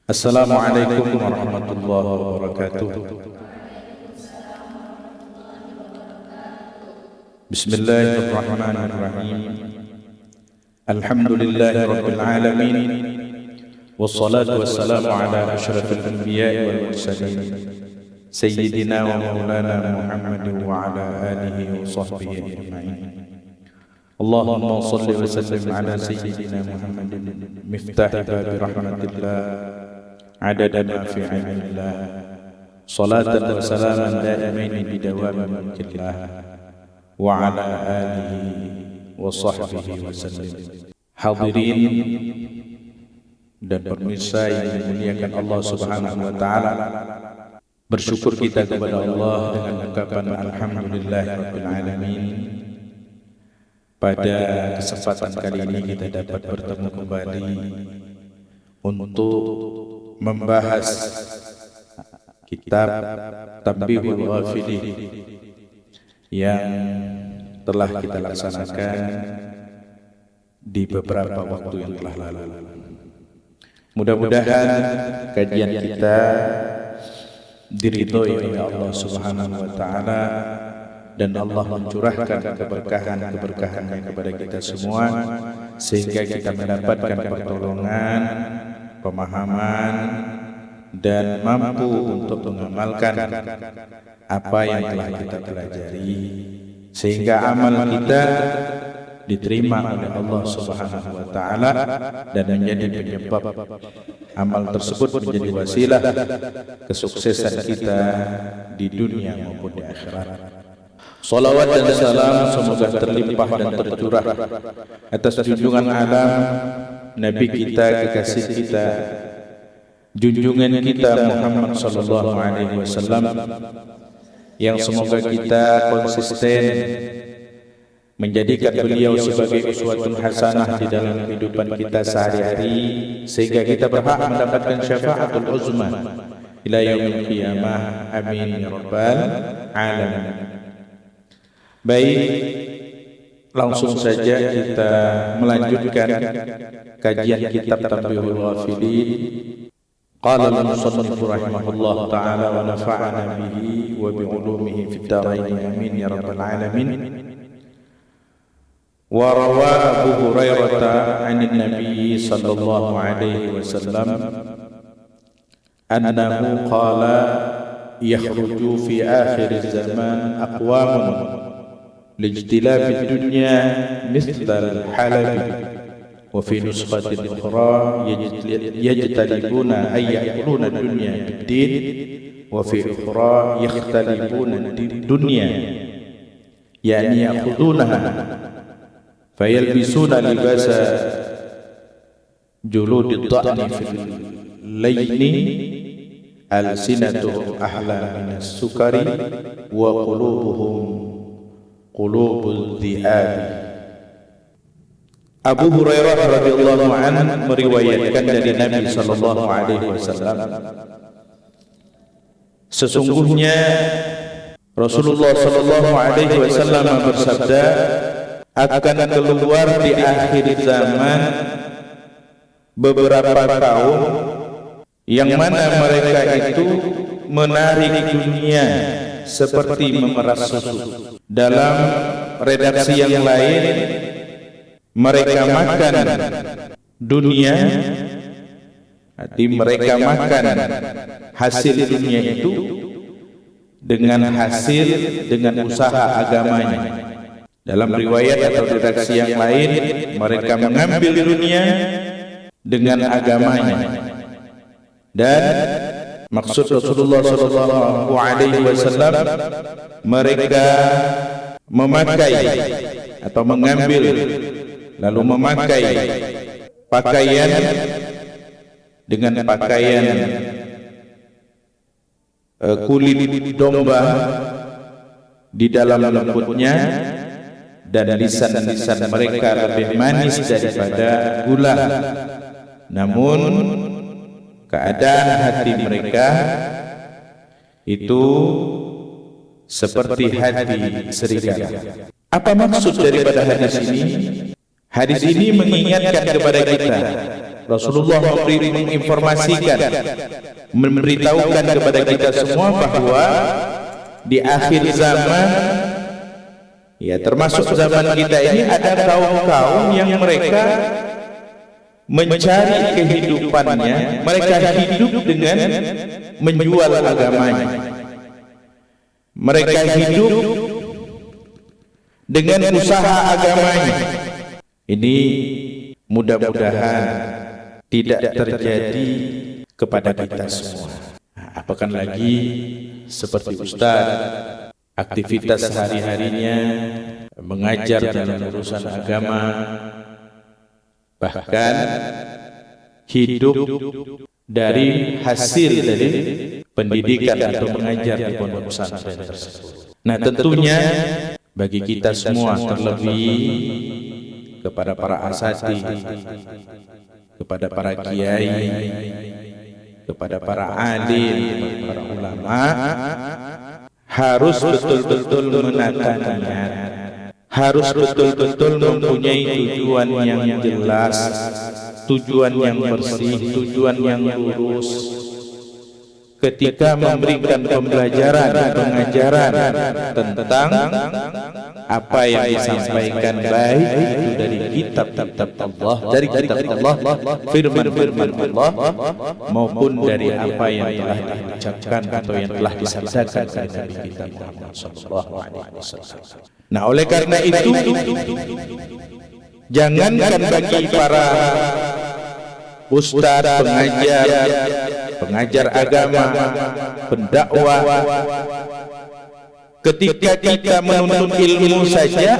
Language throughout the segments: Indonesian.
Assalamualaikum warahmatullahi wabarakatuh. Bismillahirrahmanirrahim. Alhamdulillahi rabbil alamin. Wassalatu wassalamu ala asyrafil anbiya'i wal mursalin sayyidina wa maulana Muhammadin wa ala alihi wa sahbihi ajma'in. Allahumma salli wa sallim ala sayyidina Muhammadin miftahi babi rahmatillah adada ma fi ilmillah salatan wa salaman daimain bidawami mulkillah wa ala alihi wa sahbihi wa sallim. Hadirin dan pemirsa yang dimuliakan Allah Subhanahu wa taala, bersyukur kita kepada Allah dengan ucapan alhamdulillahirabbil alamin. Pada kesempatan kali ini kita dapat bertemu kembali untuk membahas kitab Tanbihul Ghafilin yang telah kita laksanakan di beberapa waktu yang telah lalu. Mudah-mudahan kajian kita diridhoi oleh Allah Subhanahu wa taala dan Allah mencurahkan keberkahan-keberkahannya kepada kita semua, sehingga kita mendapatkan pertolongan, pemahaman, dan mampu untuk mengamalkan apa yang telah kita pelajari, sehingga amal kita diterima oleh Allah Subhanahu wa taala dan menjadi penyebab amal tersebut menjadi wasilah kesuksesan kita di dunia maupun di akhirat. Salawat dan salam semoga terlimpah dan tercurah atas junjungan alam Nabi kita, kekasih kita, junjungan kita Muhammad sallallahu alaihi wasallam, yang semoga kita konsisten menjadikan beliau sebagai uswatun hasanah di dalam kehidupan kita sehari-hari, sehingga kita berhak mendapatkan syafaatul uzma ila yaumil qiyamah. Amin ya rabbal alamin. Baik, langsung saja kita melanjutkan kajian kitab Tanbihul Ghafilin. Qala al-musannif rahimahullah ta'ala wa nafa'ana bihi wa bi'ulumihi fid dharain amin ya rabbal alamin. Wa rawa Abu Hurairah 'anil Nabi sallallahu alaihi wasallam annahu qala yakhruju fi akhir zaman aqwamun لاجتلاب الدنيا مثل الحلب وفي نسخة أخرى يجتلبون أي يأكلون الدنيا بالدين وفي أخرى يختلبون الدنيا يعني يأخذونها فيلبسون لباس جلود الضأن في الليل ألسنتهم أحلى من السكر وقلوبهم qulubul dhi'ab. Abu Hurairah radhiyallahu anhu meriwayatkan dari Nabi sallallahu alaihi wasallam, sesungguhnya Rasulullah sallallahu alaihi wasallam bersabda, akan keluar di akhir zaman beberapa kaum yang mana mereka itu menarik dunia seperti memeras susu. Dalam redaksi yang lain, mereka makan dunia, arti mereka makan hasil dunia itu dengan usaha agamanya. Dalam riwayat atau redaksi yang lain, mereka mengambil dunia dengan agamanya. Dan maksud Rasulullah sallallahu alaihi wasallam, mereka memakai atau mengambil lalu memakai pakaian dengan pakaian kulit domba di dalam lembutnya, dan lisan-lisan mereka lebih manis daripada gula. Namun keadaan hati mereka itu seperti hati serigala. Apa maksud daripada hadis ini? Hadis ini mengingatkan kepada kita Rasulullah menginformasikan, memberitahukan kepada kita semua bahwa di akhir zaman, ya termasuk zaman kita ini, ada kaum-kaum yang mereka mencari kehidupannya, mereka hidup dengan menjual agamanya, mereka hidup dengan usaha agamanya. Ini mudah-mudahan tidak terjadi kepada kita semua. Apakah lagi seperti Ustaz, aktivitas sehari-harinya mengajar dalam urusan agama, bahkan hidup dari hasil dari pendidikan atau mengajar di pondok pesantren tersebut. Nah, tentunya bagi kita semua, terlebih kepada para asatidz, kepada para kiai, kepada para alim, para ulama, harus betul-betul menata niat, harus betul-betul mempunyai tujuan yang jelas, tujuan yang bersih, tujuan yang lurus ketika memberikan pembelajaran dan pengajaran tentang apa yang disampaikan, baik itu dari kitab-kitab Allah, dari kitab Allah, firman-firman Allah, maupun dari apa yang telah diucapkan atau yang telah disabdakan oleh Nabi kita Muhammad sallallahu alaihi wasallam. Nah, oleh karena itu, jangankan bagi para ustaz, pengajar agama, pendakwah, ketika kita menuntut ilmu saja,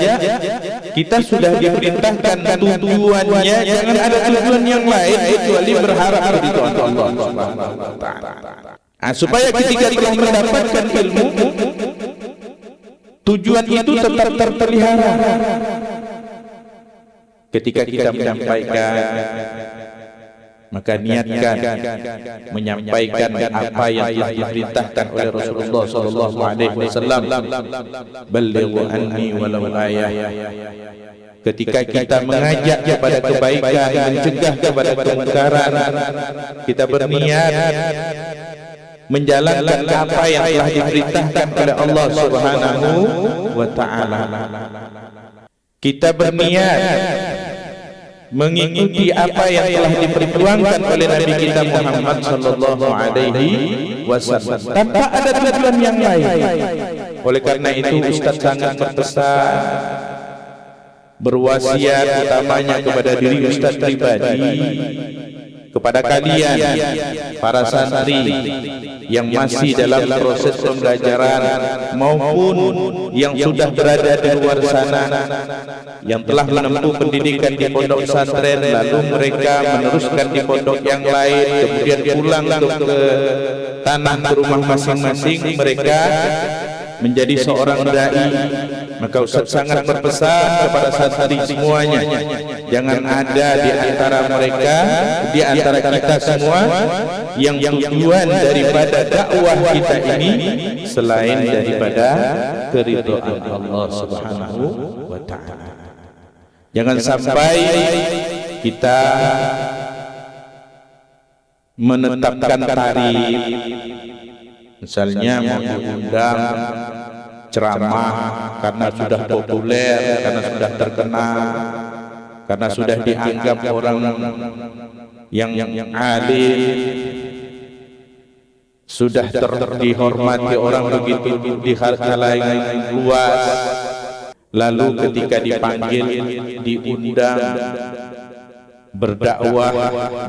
kita sudah diperintahkan tujuannya jangan ada tujuan yang lain kecuali berharap ridho Allah Subhanahu wa taala. Supaya ketika telah mendapatkan ilmu, tujuan itu tetap terpelihara. Ketika kita menyampaikan, maka niatkan menyampaikan apa yang telah diperintahkan oleh Rasulullah sallallahu alaihi wasallam, balighu anni walau ayah. Ketika kita mengajak kepada kebaikan, mencegah kepada kemungkaran, kita berniat menjalankan apa yang telah diperintahkan oleh Allah Subhanahu wa taala. Kita berniat mengikuti apa yang telah diperjuangkan oleh Nabi kita Muhammad sallallahu alaihi wasallam tanpa ada tujuan yang lain. Oleh karena itu, Ustaz sangat berpesan, berwasiat utamanya kepada diri Ustaz pribadi, kepada kalian para santri yang masih dalam proses pembelajaran maupun yang sudah berada di luar sana, yang telah menempuh pendidikan di pondok pesantren lalu mereka meneruskan di pondok yang lain, kemudian pulang ke tanah, ke rumah masing-masing, mereka menjadi seorang dai. Maka Ustaz sangat berpesan kepada santri semuanya, jangan ada di antara mereka, di antara kita semua, yang tujuan daripada dakwah kita ini selain daripada keridhaan Allah Subhanahu wa taala. Jangan sampai kita menetapkan tarif, misalnya mau diundang ceramah karena sudah populer, karena sudah terkenal, karena sudah dianggap orang yang alim, sudah dihormati orang begitu di khalayak luas, lalu ketika dipanggil, diundang berdakwah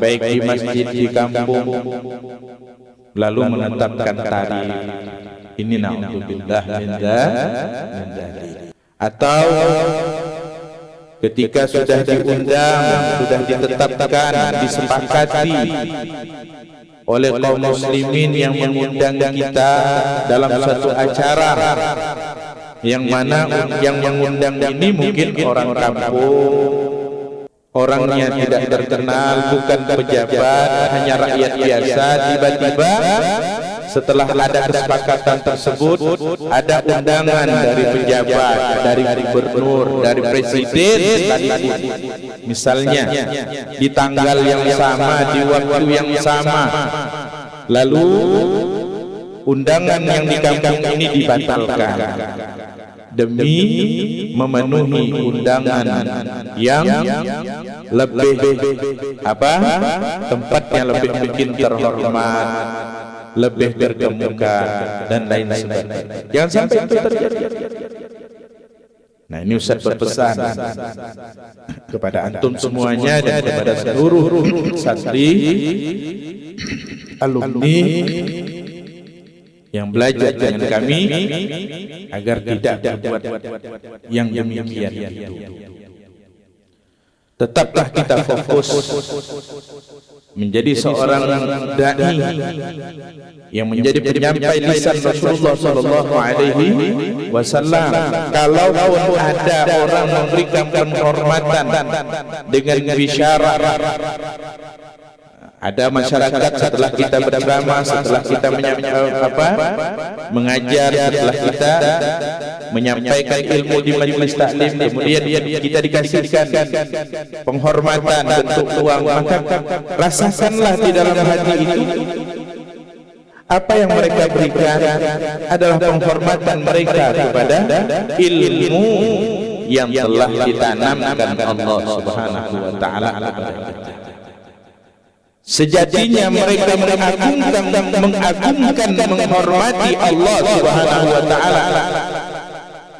baik di masjid, di kampung, lalu menetapkan tarif, ini na'udzubillah min dzalik. Atau ketika sudah diundang, sudah ditetapkan, disepakati oleh kaum muslimin yang mengundang kita dalam suatu acara, yang mana yang mengundang ini mungkin orang kampung, orangnya tidak terkenal, bukan pejabat, hanya rakyat biasa, tiba-tiba setelah ada kesepakatan tersebut, ada undangan dari pejabat, dari gubernur, dari presiden sekalipun, misalnya di tanggal yang sama, di waktu yang sama, lalu undangan yang di kampung ini dibatalkan demi memenuhi undangan yang lebih tempatnya lebih mungkin terhormat, lebih terkemuka dan lain sebagainya. Jangan sampai itu terjadi. Nah, ini Ustaz berpesan kepada antum semuanya dan kepada seluruh santri alumni yang belajar dengan kami agar tidak berbuat yang demikian itu. Tetaplah kita fokus menjadi seorang dai yang menjadi penyampai lisan Rasulullah sallallahu alaihi wasallam. Kalau ada orang memberikan penghormatan dengan bisyarah, ada masyarakat setelah kita berceramah, setelah kita mengajar, setelah kita menyampaikan ilmu di majelis taklim, kemudian kita dikasihkan penghormatan bentuk uang, maka rasakanlah di dalam hati itu apa yang mereka berikan adalah penghormatan mereka kepada ilmu yang telah ditanamkan Allah Subhanahu wa taala kepada kita. Sejatinya mereka mengagungkan, menghormati Allah Subhanahu wa taala.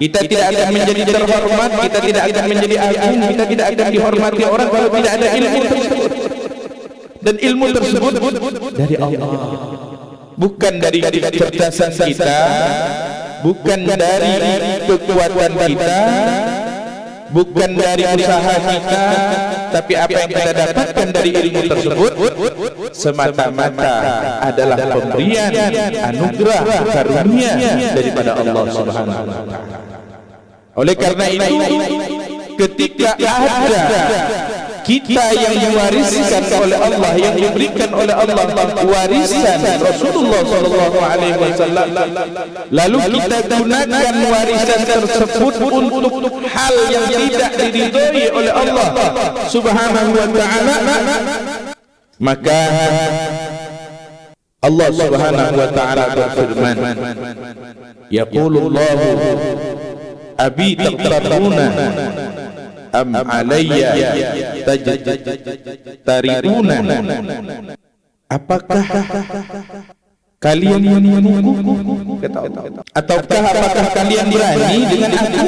Kita tidak akan menjadi terhormat, kita tidak akan menjadi agung, kita tidak akan dihormati orang kalau tidak ada ilmu tersebut. Dan ilmu tersebut dari Allah, bukan dari kecerdasan kita, bukan dari kekuatan kita, bukan dari usaha kita, tapi apa yang kita dapatkan dari ilmu tersebut semata-mata adalah pemberian anugerah karunia daripada Allah Subhanahu wa taala. Oleh karena itu, ketika ada kita yang diwariskan oleh Allah, yang diberikan oleh Allah warisan Rasulullah sallallahu alaihi wasallam, lalu kita gunakan warisan tersebut untuk hal yang tidak diridhoi oleh Allah Subhanahu wa taala, maka Allah Subhanahu wa taala berfirman, yaqulullahu abi taqtaruna am alayya tariduna, apakah kalian menipuku, ataukah apakah kalian berani dengan aku?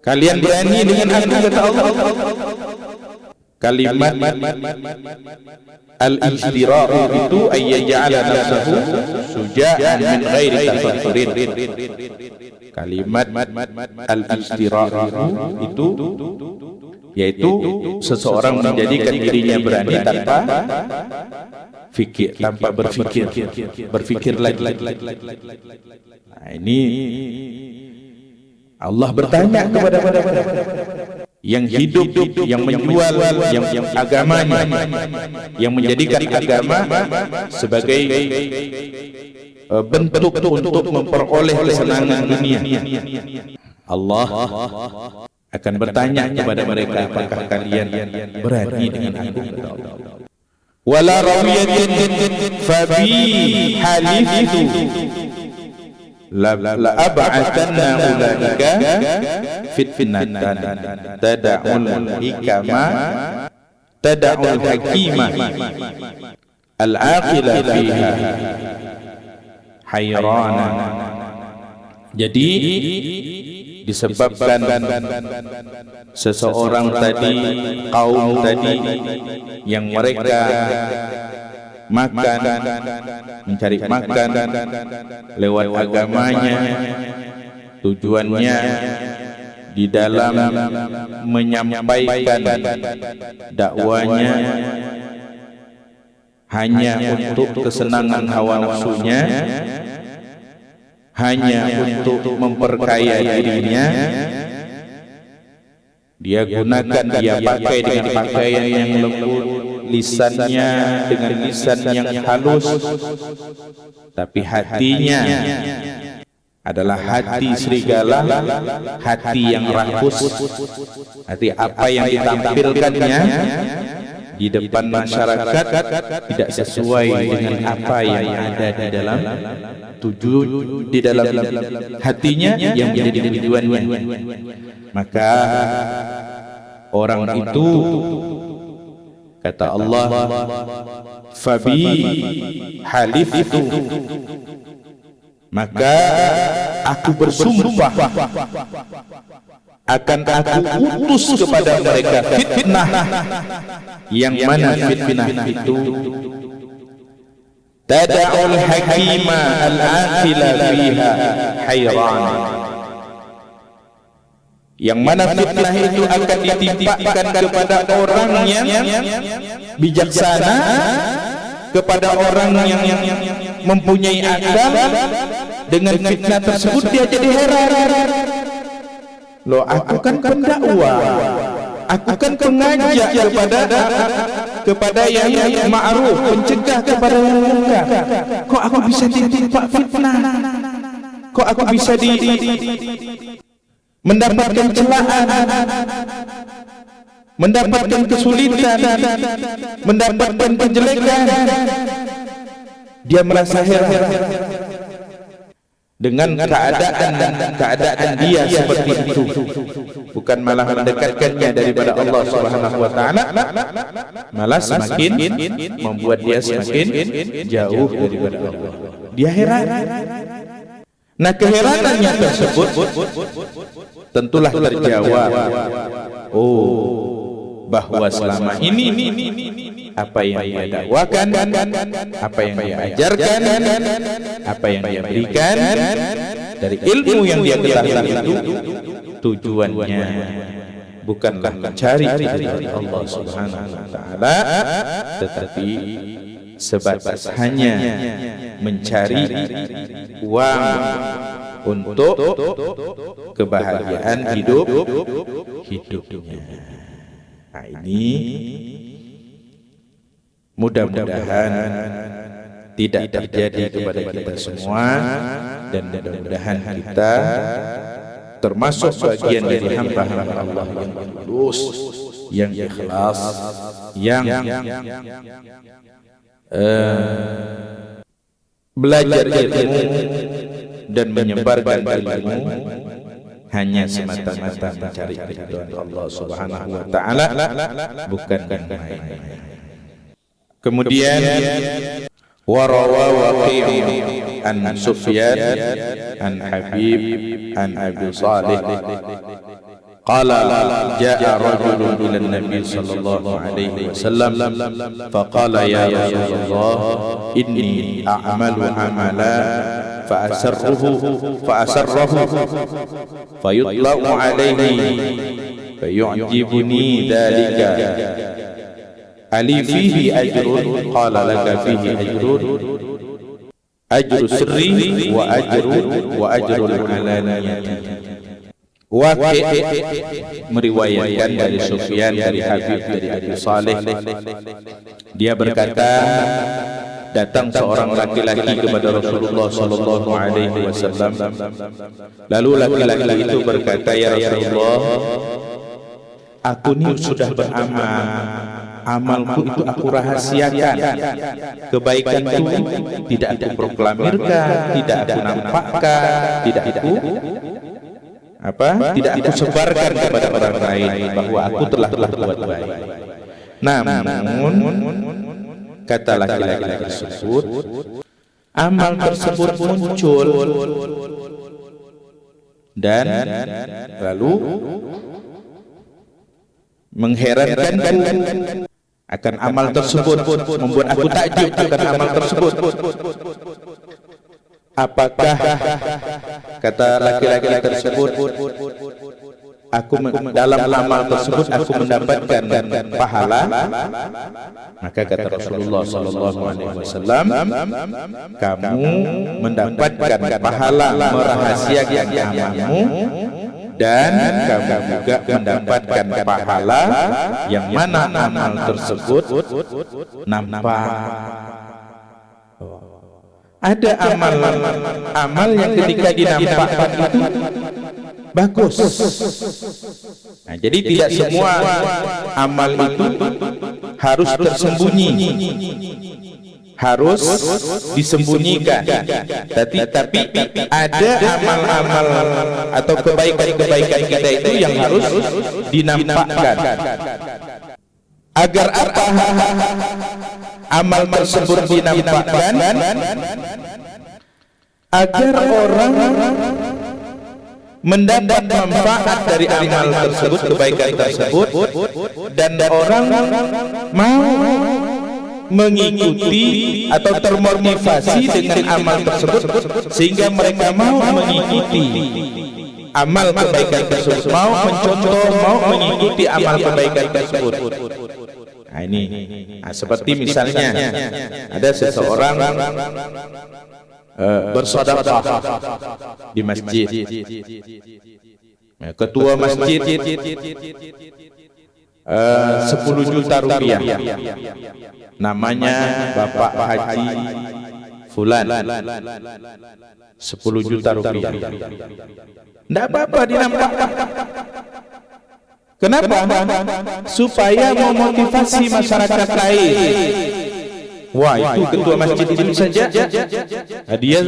Kalian berani dengan aku, kata Allah. Kalimat al-istira'u itu ayyaja'ala nafsahu suja'an min ghairi tafakkurin. Kalimat al-istira'u itu yaitu seseorang menjadikan dirinya berani tanpa fikir, tanpa berfikir lagi. Nah, ini Allah bertanya kepada yang hidup, yang menjual, yang agamanya, yang menjadikan agama sebagai bentuk untuk memperoleh kesenangan dunia. Allah akan bertanya kepada mereka, apakah kalian berani dengan aku? Wala rawiyatin fabi halifu la ab'atanna ulaika fitnatan tada'ul hikama tada'ul hakima al-aqila fiha hayrana. Jadi disebabkan seseorang tadi, kaum tadi yang mereka makan, mencari makan lewat agamanya, tujuannya di dalam menyampaikan dakwanya hanya untuk kesenangan hawa nafsunya, hanya untuk memperkaya dirinya. Dia gunakan, dia pakai dengan pakaian yang lembut, lisannya dengan lisan yang halus, tapi hatinya adalah hati serigala, hati yang rakus, hati apa yang ditampilkannya di depan masyarakat tidak sesuai dengan apa yang ada di dalam hatinya yang menjadi tujuannya. Maka orang itu, kata Allah, fabi halif itu, maka aku bersumpah akan aku utus kepada mereka fitnah, yang mana fitnah itu tada'ul hakima al-aqila fiha hayran, yang mana fitnah itu akan ditimpakan kepada orang yang bijaksana, kepada orang yang mempunyai akal. Dengan fitnah tersebut dia jadi heran. Loh, aku kan pendakwah, aku kan pengajak kepada yang ma'ruf, mencegah kepada yang munkar. Kok aku bisa ditimpa fitnah? Kok aku bisa mendapatkan celaan, mendapatkan kesulitan, mendapatkan kejelekan? Dia merasa heran dengan keadaan dia seperti itu, bukan malah mendekatkannya daripada Allah Subhanahu wa taala, malah semakin membuat dia semakin jauh daripada Allah. Dia heran. Nah, keheranannya tersebut tentulah terjawab, bahwa selama ini apa yang dia dakwakan, apa yang dia ajarkan, apa yang dia berikan dari ilmu yang dia ketahui itu, tujuannya bukanlah mencari ridha Allah Subhanahu wa taala, tetapi sebatas hanya mencari uang untuk kebahagiaan hidupnya. Nah, ini mudah-mudahan tidak terjadi kepada kita semua, dan mudah-mudahan kita termasuk bagian dari hamba-hamba Allah yang tulus, yang ikhlas, yang belajar ilmu dan menyebarkan ilmu hanya semata-mata mencari ridha Allah Subhanahu wa taala, bukan main-main. Kemudian warawa Waqi' an Sufyan an Habib an Abi Salih qala jaa rajulun ila an-nabi sallallahu alaihi wasallam faqala ya Rasulullah inni a'malu amala fa'asarrahu fayutla'u alaihi fayu'jibuni dhalika ali fihi ajrun qala laka fihi ajru sirri wa ajrul alaniyati. Waqi' meriwayatkan dari Sufyan dari Habib dari Abi Saleh, dia berkata, datang seorang laki-laki kepada Rasulullah sallallahu alaihi wasallam, lalu laki-laki itu berkata, ya Rasulullah, aku ini sudah beramal, amalku itu aku rahasiakan, kebaikan itu tidak aku proklamirkan, tidak aku nampakkan, tidak aku sebarkan kepada orang lain bahwa aku telah berbuat baik. Namun kata laki-laki tersebut, amal tersebut muncul dan lalu mengherankanku akan amal tersebut, membuat aku takjub akan amal tersebut. Apakah, kata laki-laki tersebut, aku dalam amal tersebut aku mendapatkan pahala? Maka kata Rasulullah sallallahu alaihi wasallam, kamu mendapatkan pahala merahasiakan amalmu dan kamu juga mendapatkan pahala yang mana amal tersebut nampak. Ada amal yang ketika dinampakkan itu bagus. Nah, jadi tidak semua amal itu harus tersembunyi, harus disembunyikan. Tapi ada amal-amal atau kebaikan-kebaikan kita itu yang harus dinampakkan. Agar apa amal tersebut dinampakkan? Agar orang mendapat manfaat dari amal tersebut, kebaikan tersebut, dan orang mau mengikuti atau termotivasi dengan amal tersebut, sehingga mereka mau mengikuti amal kebaikan tersebut, mau mencontoh, mau mengikuti amal kebaikan tersebut. Nah ini, seperti misalnya ada seseorang bersedekah di masjid, ketua masjid 10 juta rupiah, namanya Bapak Haji Fulan, 10 juta rupiah. Tidak apa-apa dinampakkan. Kenapa? Supaya memotivasi masyarakat lain. Wah, itu ketua masjid itu saja dia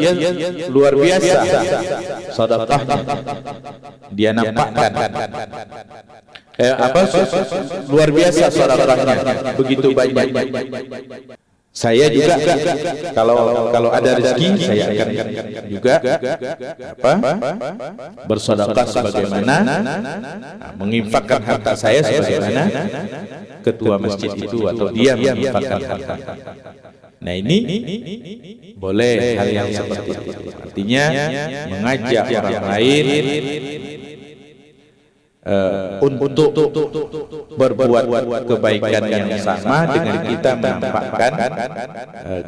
luar biasa sedekahnya, dia nampakkan luar biasa sedekahnya, begitu banyak. Saya juga kalau ada rezeki saya akan juga bersedekah sebagaimana menginfakkan harta saya sebagaimana ketua masjid itu atau dia menginfakkan harta. Nah ini boleh hal yang seperti itu. Artinya mengajak orang lain untuk berbuat kebaikan yang sama dengan kita menampakkan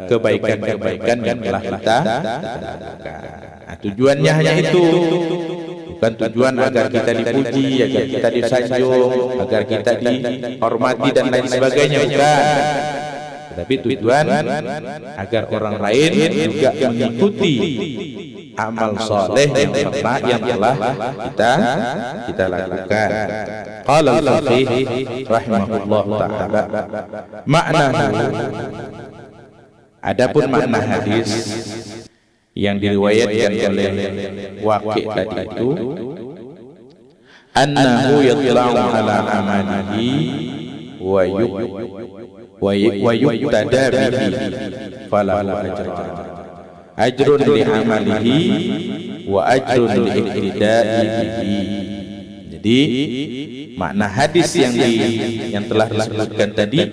kebaikan-kebaikan yang telah kita lakukan. Nah, tujuannya hanya itu, bukan tujuan agar kita dipuji, agar kita disanjung, agar kita dihormati dan lain sebagainya, bukan. Tetapi tujuan agar orang lain juga mengikuti amal soleh yang telah kita lakukan. Qala al-faqih rahimahullah ta'ala, maknahu, adapun makna hadis yang diriwayatkan oleh Waqi' tadi itu, annahu yatla'u ala amalihi wa yuktada bihi falahu ajrun li amalihi wa ajrun li iqtida'i bihi. Jadi makna hadis yang telah disebutkan tadi,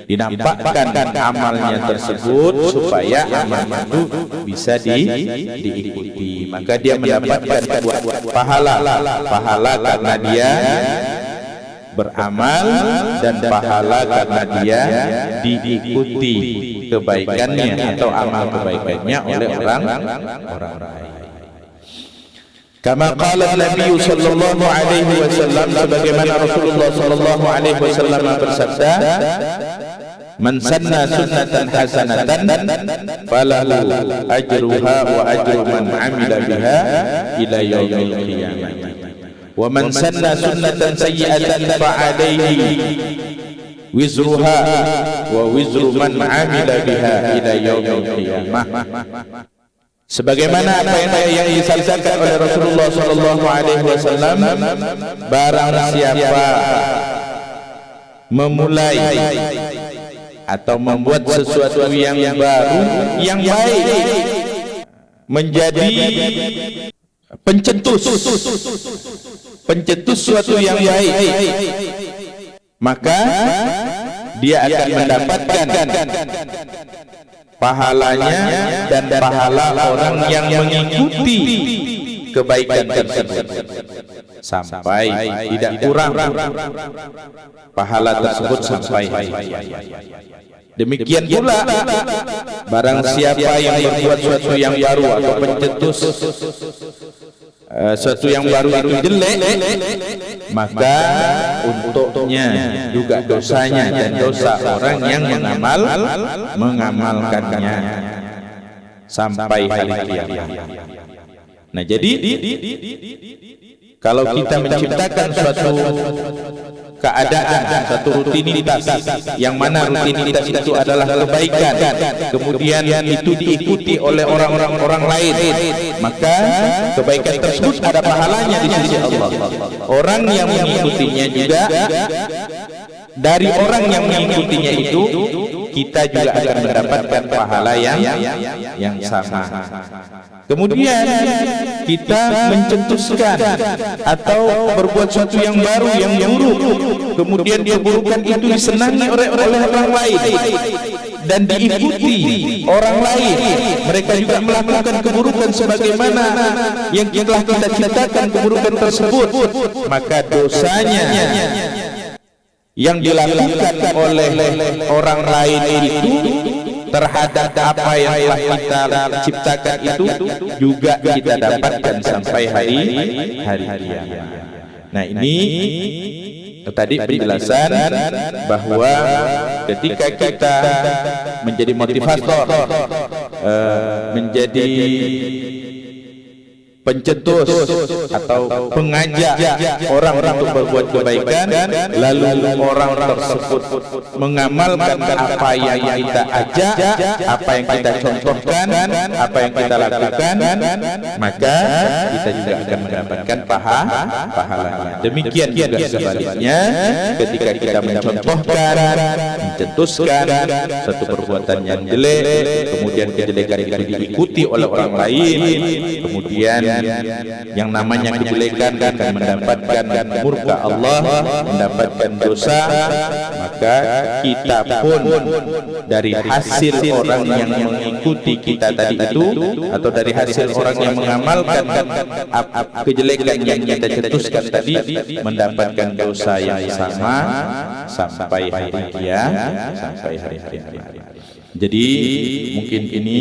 dinampakkan amalnya tersebut supaya amal itu bisa diikuti, maka dia mendapatkan pahala karena dia beramal dan pahala karena dia diikuti kebaikannya atau amal kebaikannya oleh orang lain. Kama qala Nabi sallallahu alaihi wasallam, sebagaimana Rasulullah sallallahu alaihi wasallam bersabda, man sanna sunnatan hasanatan falahu ajruha wa ajru man amila biha ila yaumil qiyamah. Wa man sanna sunnatan sayyi'atan fa'alayhi wizruha wa wizru man 'amila biha ila yaumil qiyamah. Sebagaimana apa yang disampaikan oleh Rasulullah sallallahu alaihi wasallam, barang siapa memulai atau membuat sesuatu yang baru, yang baik, menjadi pencetus suatu yang baik, maka dia akan mendapatkan pahalanya dan pahala orang yang mengikuti kebaikan tersebut sampai tidak kurang pahala tersebut sampai. Demikian pula barang siapa yang berbuat sesuatu yang baru atau pencetus suatu yang baru itu jelek, maka untuknya juga dosanya dan dosa orang yang mengamalkannya sampai hari kiamat. Nah, jadi kalau kita menciptakan suatu keadaan, satu rutinitas, yang mana rutinitas itu adalah kebaikan, kemudian itu diikuti oleh orang lain, maka kebaikan tersebut ada pahalanya di sisi Allah. Orang yang mengikutinya juga, dari orang yang mengikutinya itu kita juga akan mendapatkan pahala yang sama. Kemudian kita mencetuskan atau berbuat sesuatu yang baru, yang buruk, kemudian keburukan itu disenangi oleh orang lain dan diikuti orang lain, mereka juga melakukan keburukan sebagaimana yang telah kita ciptakan keburukan tersebut, maka dosanya yang dilakukan oleh orang lain itu terhadap apa yang telah kita ciptakan itu juga kita dapatkan sampai hari kiamat. Nah, ini tadi penjelasan bahwa ketika kita menjadi motivator, menjadi pencetus atau pengajak orang untuk berbuat kebaikan, lalu orang tersebut mengamalkan apa yang kita ajak, apa yang kita contohkan, apa yang kita lakukan, maka kita juga akan mendapatkan pahalanya. Demikian juga sebaliknya, ketika kita mencontohkan, mencetuskan satu perbuatan yang jelek, kemudian kejelekan itu diikuti oleh orang lain, kemudian yang namanya kejelekan akan mendapatkan murka Allah, mendapatkan dosa, maka kita pun dari hasil orang yang mengikuti kita tadi itu, atau dari hasil orang yang mengamalkan kejelekan yang kita cetuskan tadi, mendapatkan dosa yang sama sampai hari kiamat. Jadi mungkin ini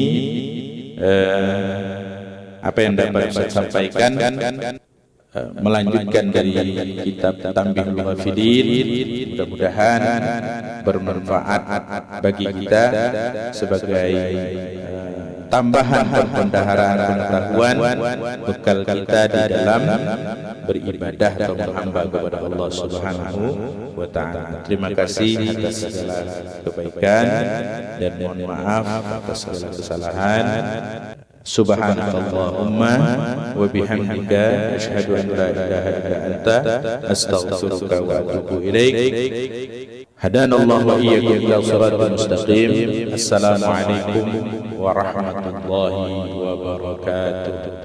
apa yang dapat saya sampaikan, melanjutkan dari kitab Tanbihul Ghafilin. Mudah-mudahan bermanfaat bagi kita sebagai tambahan pembendaharaan pengetahuan bekal kita di dalam beribadah atau berhamba kepada Allah Subhanahu wa Ta'ala. Terima kasih atas segala kebaikan dan mohon maaf atas segala kesalahan. Subhanakallahumma wa bihamdika asyhadu an la ilaha illa anta astaghfiruka wa atubu ilaik. Hadanallahu wa iyyakum ila shiratal mustaqim. Assalamu alaikum warahmatullahi wabarakatuh.